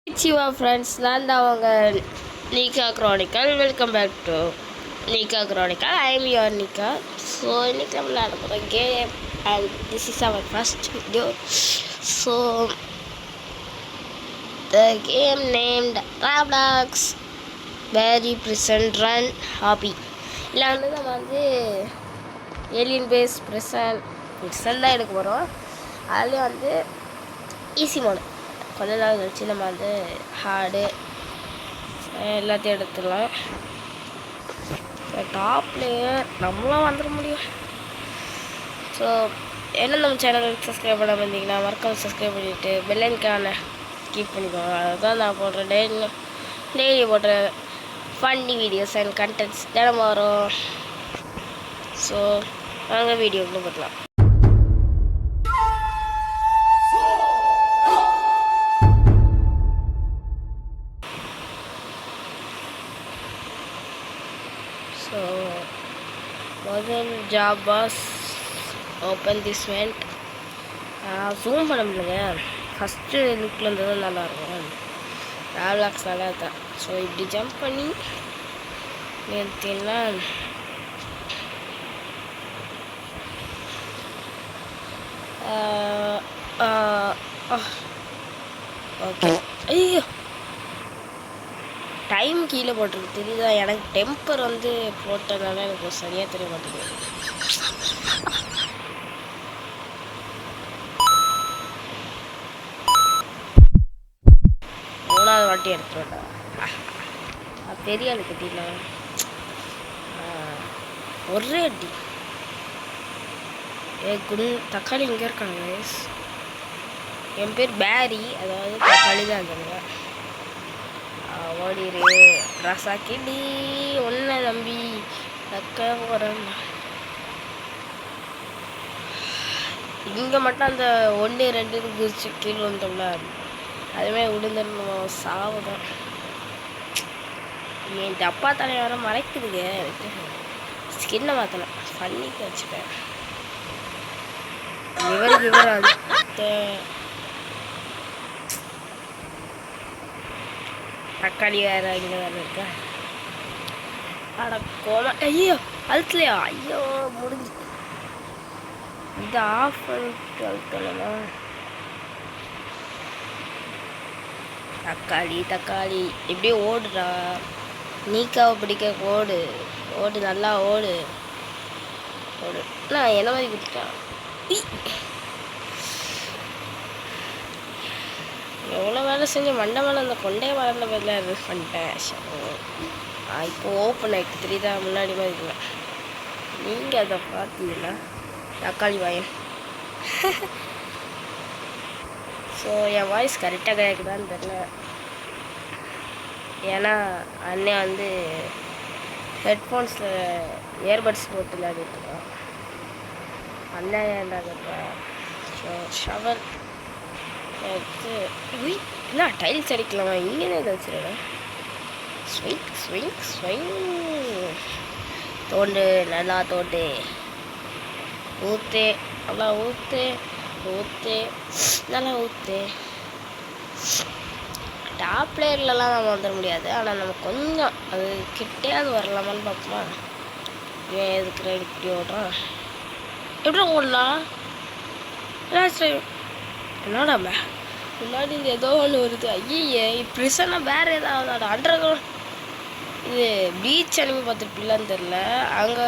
Chiva friends, நான் தான் உங்கள் Nika Chronicle. Welcome back to Nika Chronicle. I am your Nika. So இன்னைக்கு நம்ம விளையாட போகிற game and this is our first video. So the game named Roblox Very Present Run Hobby. இல்லை வந்து நம்ம வந்து ஏலியன் பேஸ் ப்ரெசன்ட் தான் எடுக்க போகிறோம். அதுலேயும் வந்து ஈஸி மோடு கொஞ்ச நாள் கழிச்சு நம்ம வந்து ஹார்டு எல்லாத்தையும் எடுத்துடலாம். டாப் பிளேயர் நம்மளும் வந்துட முடியும். ஸோ என்ன நம்ம சேனலுக்கு சப்ஸ்கிரைப் பண்ண வந்தீங்கன்னா மறக்காம சப்ஸ்கிரைப் பண்ணிவிட்டு பெல்லைக்கான கீப் பண்ணிக்கோங்க. அதுதான் நான் போடுற டெய்லி போடுற ஃபன்னி வீடியோஸ் அண்ட் கண்டென்ட்ஸ் தினம் வரும். ஸோ நாங்கள் வீடியோக்குள்ளே பார்க்கலாம். So முதல் job was open this vent. Zoom பண்ண முடியலங்க. ஃபஸ்ட்டு லுக்கில் இருந்தது நல்லாயிருக்கும். ராவ்லாக்ஸ் நல்லா தான். ஸோ இப்படி ஜம்ப் பண்ணி நிறுத்தினா ஓகே. ஐயோ டைம் கீழே போட்டிருக்கு தெரியுதா? எனக்கு டெம்பர் வந்து போட்டதுனால எனக்கு சரியாக தெரிய மாட்டேங்குது. மூணாவது வாட்டி எடுத்துட்டா பெரிய ஆளு கட்டினா ஒரே அடி. தக்காளி இங்கே இருக்காங்க. என் பேர் பேரி, அதாவது தக்காளி தான் சொல்லுங்க. ஓடிரு ரசாக்கிடி ஒன்றை நம்பி தக்க போகிறேன். இங்கே மட்டும் அந்த 1-2 குதிச்சு கீழே வந்தோம்ல, அதுமாதிரி விழுந்துடணும். சாவுதான். என் தப்பா தலை வர மறைக்குதுங்க. எனக்கு ஸ்கின்னை மாற்றலாம், பண்ணிக்க வச்சுப்பேன். இவருக்கு தக்காளி வேறு இங்கே வேறு இருக்கா? அட கோமா. ஐயோ அழுத்தலையா? ஐயோ முடிஞ்சு. இது ஆஃப் பண்ணிட்டு அழுத்தலையா? தக்காளி தக்காளி இப்படியே ஓடுறா. நீக்காவை பிடிக்க ஓடு ஓடு, நல்லா ஓடு ஓடு. நான் என்ன மாதிரி குடிச்சா? எவ்வளோ வேலை செஞ்சு மண்டை மேலே அந்த கொண்டைய வளர்ந்த பதில் இது பண்ணிட்டேன். இப்போ ஓப்பன் ஆகிட்டு தெரியுதா? முன்னாடி மாதிரி இல்லை. நீங்கள் அதை பார்த்தீங்கன்னா தக்காளி வாயன். ஸோ என் வாய்ஸ் கரெக்டாக கேட்குதான்னு தெரில. ஏன்னா அண்ணன் வந்து ஹெட்ஃபோன்ஸில் இயர்பட்ஸ் போட்டு விளையாடிட்டுருக்கான். அண்ணன் ஏன்டாங்கப்பா. ஸோ ஷவர் எடுத்து என்ன டைல்ஸ் அடிக்கலாமா? இங்கேயே இதை வச்சுருவேன். Swing swing swing. தோண்டு நல்லா தோண்டு. ஊற்று நல்லா ஊற்று ஊற்று நல்லா ஊற்று. டாப் பிளேயர்லலாம் நம்ம வந்துட முடியாது. ஆனால் நம்ம கொஞ்சம் அது கிட்டேயாவது வரலாமான்னு பார்ப்போமா? இவன் எதுக்கு இப்படி ஓடுறான்? எப்படி ஓடலாம்? என்னடாம முன்னாடி இந்த ஏதோ ஒன்று வருது. ஐயே ப்ரிசனா வேறு ஏதாவது அண்டர் கிரவுண்ட். இது பீச் அனிமி பார்த்துருப்பில்லான்னு தெரில. அங்கே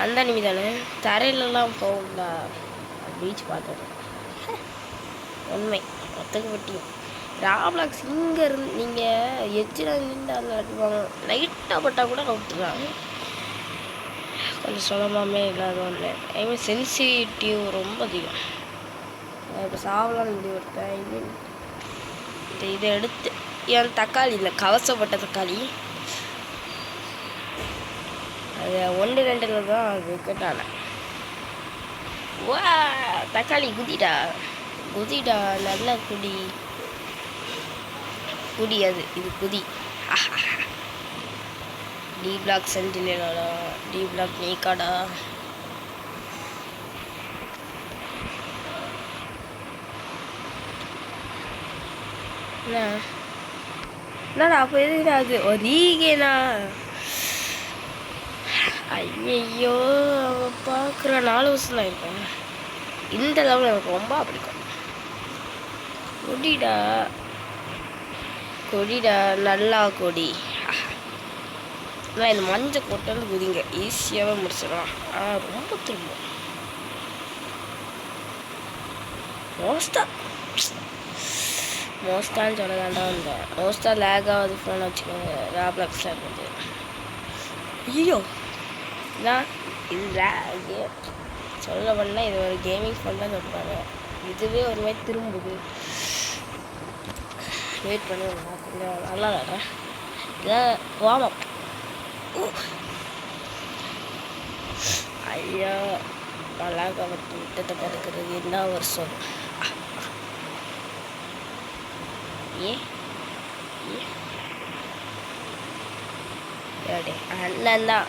அந்த அனிமி தானே தரையிலலாம் போகும்ல, பீச் பார்த்தது உண்மை ஒத்துக்கு பட்டியும். ராப்ளாக்ஸ் இங்கே இருந்து நீங்கள் எச்சில் நின்று அங்கே அடிப்பாங்க. லைட்டாக பட்டால் கூட விட்டுறாங்க. கொஞ்சம் சுலபமே இல்லாத ஒன்று. ஐ சென்சிட்டிவ் ரொம்ப அதிகம். இப்போ சாவலான்னு முடிவு எடுத்தேன். இதை எடுத்து என் தக்காளி இல்லை, கவசப்பட்ட தக்காளி. அது 1-2 தான் அது கேட்டான. வா தக்காளி குதிடா குதிடா, நல்லா குடி குடி. அது இது குதி. டி பிளாக் சென்டினேலா, டி பிளாக் நீக்காடா. என்ன என்னடா அப்போ எதுக்குடா அது ரீகேனா? ஐயோ பார்க்குற 4 வருஷம் தான் இருப்பேன். இந்த லெவலில் எனக்கு ரொம்ப பிடிக்கும். கொடிடா கொடிடா நல்லா கொடி. ஆனால் இந்த மஞ்சள் கொட்டை குதிங்க ஈஸியாகவே முடிச்சிடலாம். ஆனால் ரொம்ப திரும்பும். மோஸ்ட்டான்னு சொல்ல வேண்டாம். வந்தேன் மோஸ்ட்டாக லேக் ஆகுது ஃபோன் வச்சுக்கோங்க. ராப்ளாக்ஸில் இருக்குது. ஐயோ நான் இது லேகு சொல்ல பண்ணால் இது ஒரு கேமிங் ஃபோன் தான் சொல்கிறாங்க. இதுவே ஒரு மாதிரி திரும்புது. வெயிட் பண்ணி கொஞ்சம் நல்லா விளாட்றேன். இதான் வார்ம். ஐயா நல்லா கவர்த்து விட்டத்தை பறக்கிறது என்ன வருஷம். அண்ணன் தான்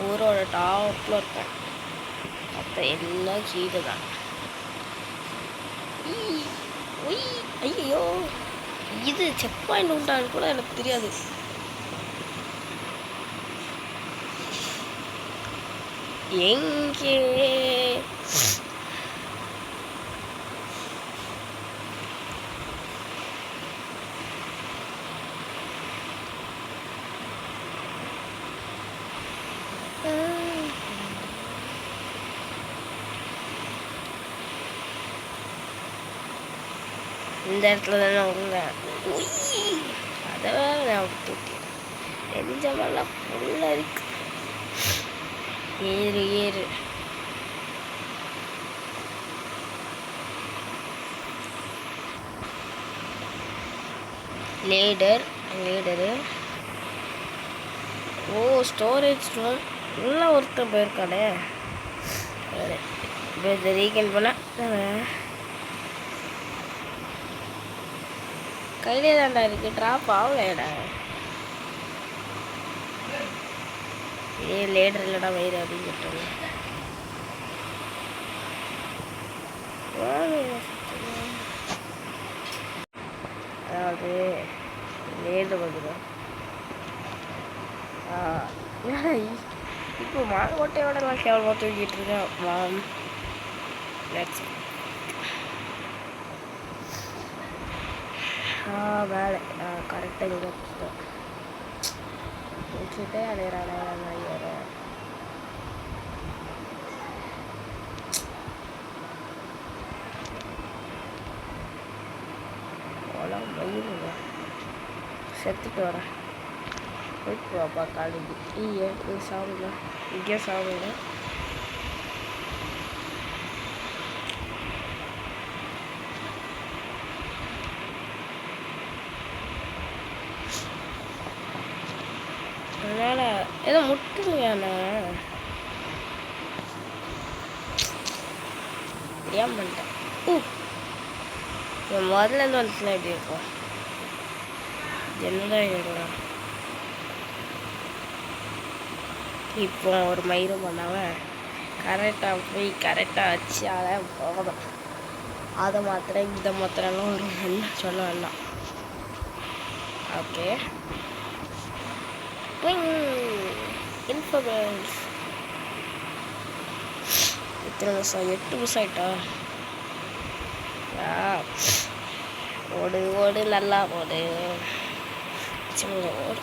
ஊரோட டாப்பில் இருப்பேன். அப்போ எல்லாம் கீழே தான். ஐயோ இது செக் பாயிண்ட் உண்டான்னு கூட எனக்கு தெரியாது. எங்கே இந்த இடத்துல தானே உங்க அதை வேற நான் தூக்கேன். எரிஞ்சமெல்லாம் ஃபுல்லாக இருக்கு. ஏறு ஏறு. லேடரு. ஓ ஸ்டோரேஜ் ரூம். இன்னும் ஒருத்தர் போயிருக்கானே. இப்போ ரீகன் பண்ண கையிலே தாண்டா இருக்கு. ட்ராப் ஆகலைடா. லேடர் இல்லைடா வயிறு அப்படின்னு சொல்லிட்டு. அதாவது லேடர் வந்துடும். இப்போ மாங்கோட்டையோட நான் கேவலமாக தூக்கிட்டு இருக்கேன். மாம் நெக்ஸ்ட் வேலை கரெக்டாக இங்கே வச்சுட்டே அடையிறானே ஐயர். மயிலுங்க செத்துட்டு வரேன். போயிட்டு வாப்பா காலேஜ். இது சாப்பிடுங்க இங்கே சாப்பிடுங்க. அதனால் ஏதோ முட்டுங்கண்ணா ஏன் பண்ணிட்டேன். முதல்லேருந்து வந்துச்சுன்னா எப்படி இருக்கும்? என்னதான் எழுதுறேன். இப்போ ஒரு மயிரும் பண்ணாமல் கரெக்டாக போய் கரெக்டாக வச்சு அதை போதும். அதை மாத்திரம் இந்த மாத்திரம்லாம் ஒரு என்ன சொல்ல வேண்டாம். ஓகே இன்ஃபோகிராஃபிக்ஸ் எத்தனை வருஷம்? 8 வருஷம் ஆயிட்டா? ஓடு ஓடு நல்லா ஓடு. ஓடு.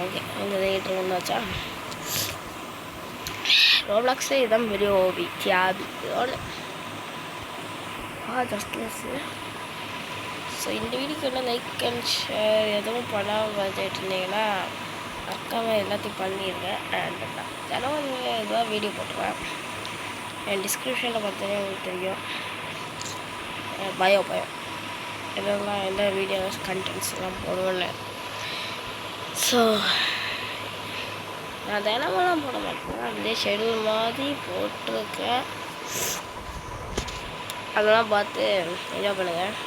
ஓகே இந்த ரேட்டு ஒன்றாச்சா? ரோப்ளாக்ஸே இதுதான் பெரிய ஓபி தியாபி ஒன்று. ஜஸ்ட்லெஸ்ஸு. ஸோ இந்த வீடியோக்கு என்ன லைக் அண்ட் ஷேர் எதுவும் பண்ணாமல் பார்த்துட்டு இருந்தீங்கன்னா மறக்காமல் எல்லாத்தையும் பண்ணிடுங்க. அண்ட் தினம் நீங்கள் இதுவாக வீடியோ போட்டுருவேன். என் டிஸ்கிரிப்ஷனில் பார்த்தீங்கன்னா உங்களுக்கு தெரியும். பயம் இதெல்லாம் எந்த வீடியோஸ் கண்டென்ட்ஸ்லாம் போடுவேன்னு. ஸோ நான் தினமெல்லாம் போட மாட்டேன். அப்படியே ஷெடியூல் மாதிரி போட்டிருக்கேன். அதெல்லாம் பார்த்து என்ஜாய் பண்ணுங்கள்.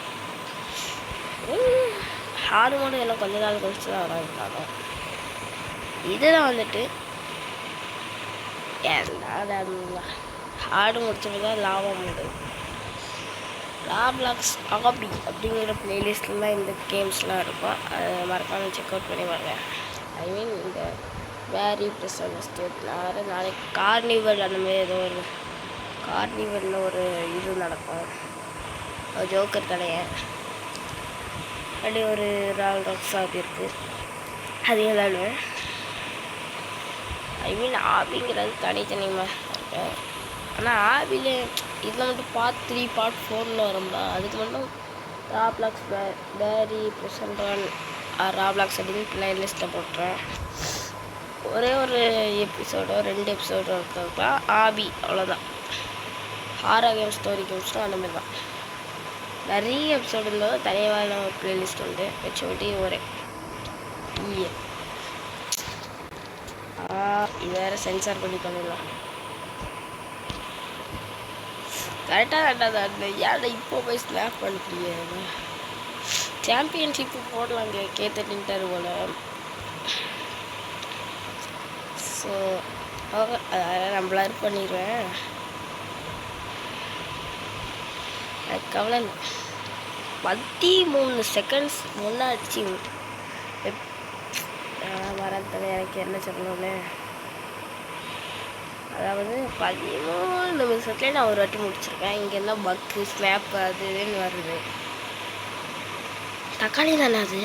ஹார்டு மோடு எல்லாம் கொஞ்ச நாள் கழிச்சு தான் வராங்க. இதெல்லாம் வந்துட்டு ஹார்டு முடிச்சது தான் லாபம் மோடு. ராப்ளாக்ஸ் ஆபி அப்படிங்கிற பிளேலிஸ்ட்டில் தான் இந்த கேம்ஸ்லாம் இருக்கும். அதை மறக்காமல் செக் அவுட் பண்ணி பாருங்க. ஐ மீன் இந்த வேரி ப்ரெசன்ட் ஸ்டேட் நாளைக்கு கார்னிவல் அந்த மாதிரி ஏதோ ஒரு கார்னிவலில் ஒரு இது நடக்கும், ஜோக்கர் கடையை அப்படி ஒரு ராப்ளாக்ஸ் ஆபி இருக்குது, அது விளாடுவேன். ஐ மீன் ஆபிங்கிறது தனித்தனிமாக இருக்கு. ஆனால் ஆபியில் இதில் மட்டும் பார்ட் 3 பார்ட் 4ன்னு வரும்ல, அதுக்கு மட்டும் ராப்ளாக்ஸ் வேரி ப்ரெசன்ட் ராப்ளாக்ஸ் அப்படின்னு பிளேலிஸ்ட்டில் போட்டுறேன். ஒரே ஒரு எபிசோடோ 2 எபிசோடோ இருக்கிறதுலாம் ஆபி, அவ்வளோதான். ஹாரர் கேம் ஸ்டோரி கேம்ஸ்லாம் அந்த மாதிரி தான். நிறைய எபிசோடு இருந்தாலும் தனியான ஒரு பிளேலிஸ்ட் உண்டு, வச்சு விட்டு ஒரு இது வேறு சென்சார் பண்ணி பண்ணிடலாம். கரெக்டாக ஏன்டா இப்போ போய் ஸ்னாப் பண்ணிட்டீங்க? சாம்பியன்ஷிப்பு போடலாங்க கேட்டுட்டாரு போல். ஸோ அதெல்லாம் நம்மளாரு பண்ணிடுவேன், எனக்கு கவலை இல்லை. 13 செகண்ட்ஸ் முன்னாடி வரதில் எனக்கு என்ன சொல்லணும்னு, அதாவது 13 நிமிஷத்துலேயே நான் ஒரு வாட்டி முடிச்சிருக்கேன். இங்கே இருந்தால் பக்கு ஸ்னாப் அது இதுன்னு வருது. தக்காளி தானே அது?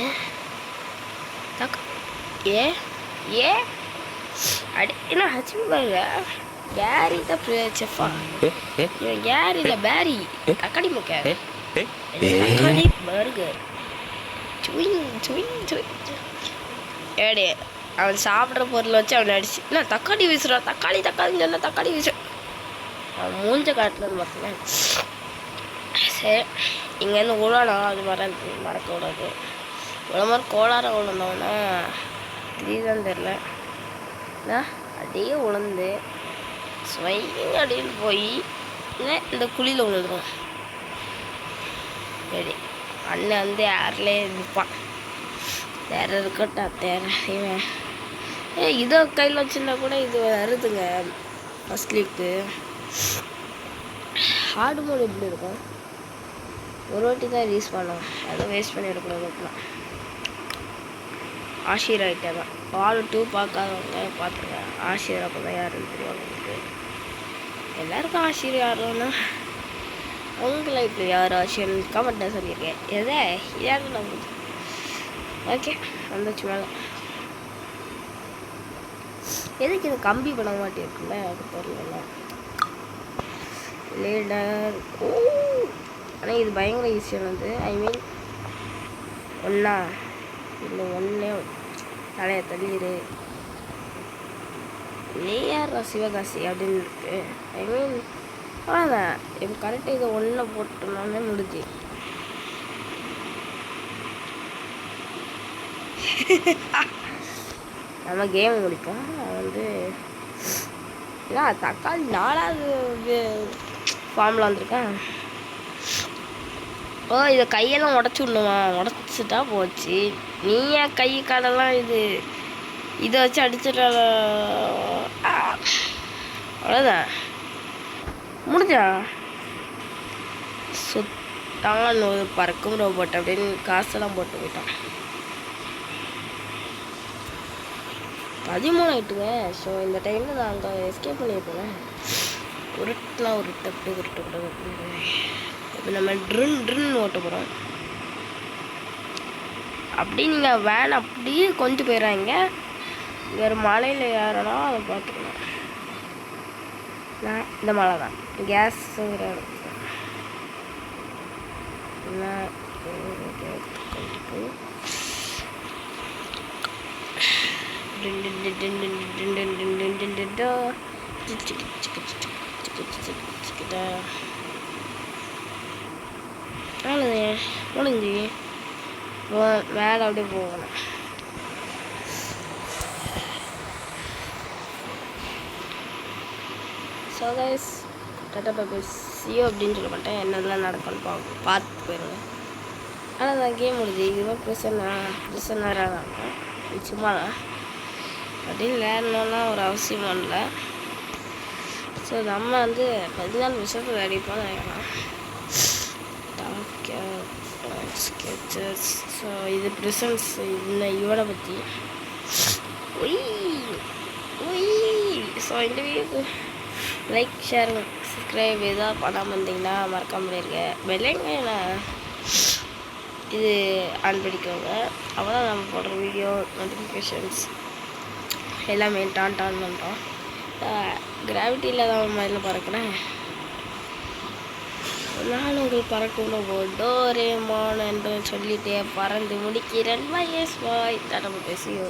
ஏ அடி என்ன ஹச்பி பாருங்க, கேரி தான் செஃபா இவன், கேரி இல்லை பேரி, தக்காளி முக்க தக்காளி பர்கர் ஏடே அவன் சாப்பிட்ற பொருளை வச்சு அவனை அடிச்சு இல்லை தக்காளி வீசுறான், தக்காளின்னு சொன்னால் தக்காளி வீசு, அவன் மூஞ்ச காட்டுலன்னு பார்த்தேன். சரி இங்கேருந்து உழணும், அது மறக்கக்கூடாது. இவ்வளோ மாதிரி கோளார உழந்தோன்னா இதுதான் தெரில, அப்படியே உழந்து ஸ்வைங்க அப்படின்னு போய் இந்த குழியில் விழுந்துடும். சரி அண்ணன் வந்து ஏர்லேயே நிற்பான், வேற இருக்கட்டா தேர இவன் இதோ கையில் வச்சுருந்தா கூட இது வருதுங்க. ஃபஸ்ட் லீக்கு ஹார்டு மோட் எப்படி இருக்கும், ஒரு வாட்டி தான் ரீஸ் பண்ணோம், அதை வேஸ்ட் பண்ணி எடுக்கணும். ஆஷீர் ஆகிட்டே தான் வால் 2 பார்க்காதவங்க பார்த்துருங்க. ஆஷீர் அப்போ தான் யாருன்னு தெரியும் உங்களுக்கு எல்லாருக்கும். ஆஷீர் யாருன்னா உங்கள் லைஃப்பில் யார் ஆஷீர் கமெண்ட்டாக சொல்லியிருக்கேன். இதாக நான் ஓகே வந்துச்சு மேலே. எதுக்கு இது கம்பி பண்ண மாட்டேருக்குல்ல, அது தெரியல. லீடர் ஆனால் இது பயங்கர ஈஸியானது. ஐ மீன் ஒன்றா இல்லை ஒன்றே தலையை தள்ளிடு, நீ யார் சிவகாசி அப்படின்னு இருக்கு. ஐ மீன் அவ்வளோதான், இப்போ கரெக்டாக இதை ஒன்றை போட்டோம்னாலே முடிஞ்சு. நம்ம கேம் முடிப்போம். வந்து இல்லை தக்காளி 4வது ஃபார்மில் வந்திருக்கேன். ஓ இதை கையெல்லாம் உடச்சி விடணுமா? உடச்சிட்டா போச்சு. நீ ஏன் கை காலெல்லாம் இதை வச்சு அடிச்சிட அவ்வளோதான் முடிஞ்சா. சுத்தான ஒரு பறக்கும் ரோபோட் அப்படின்னு காசெல்லாம் போட்டு போயிட்டான். 13 ஆகிட்டுங்க. ஸோ இந்த டைமில் நான் அங்கே எஸ்கேப் பண்ணியிருப்பேன். உருட்டுலாம் உருட்டு அப்படி உருட்டக்கூடாது. இப்போ நம்ம ட்ரின் ஓட்ட போகிறோம். அப்படி நீங்கள் வேன் அப்படியே கொஞ்சம் போயிடுறாங்க. வேறு மலையில் ஏறனா அதை பார்த்துக்கலாம். நான் இந்த மலை தான் கேஸுங்கிற கொண்டு போய் முடிஞ்சு மேலே அப்படியே போகணும். ஸோ கைஸ் டாட்டா பை பை சியோ அப்படின்னு சொல்ல மாட்டேன். என்னெல்லாம் நடக்கும்னு பார்த்து போயிடுங்க. ஆனால் அந்த கேம் முடிஞ்சு இதுவும் ப்ரிசனராக தான் சும்மா தான் அப்படின்னு விளையாடணுன்னா ஒரு அவசியம் இல்லை. ஸோ நம்ம வந்து 14 நிமிஷத்துக்கு அடிப்போம் நினைக்கலாம். ஸ்கெச்சஸ். ஸோ இது ப்ரிசன்ஸ். இவனை பற்றி ஸோ இந்த வீடியோக்கு லைக் ஷேர் சப்ஸ்கிரைப் எதாவது பண்ணாமல் இருந்தீங்கன்னா மறக்காம பண்ணிருங்க. பெல்லைங்க இது ஆன் பண்ணிக்கோங்க. அப்போ தான் நம்ம போடுற வீடியோ நோட்டிஃபிகேஷன்ஸ் எல்லாமே டான் பண்ணுறோம். கிராவிட்டியில் தான் மாதிரில பறக்கிறேன். நான் உங்கள் பறக்கணும் டோரேமான் என்று சொல்லிட்டே பறந்து முடிக்கிறேன். பாய். தடவை பேசியோ.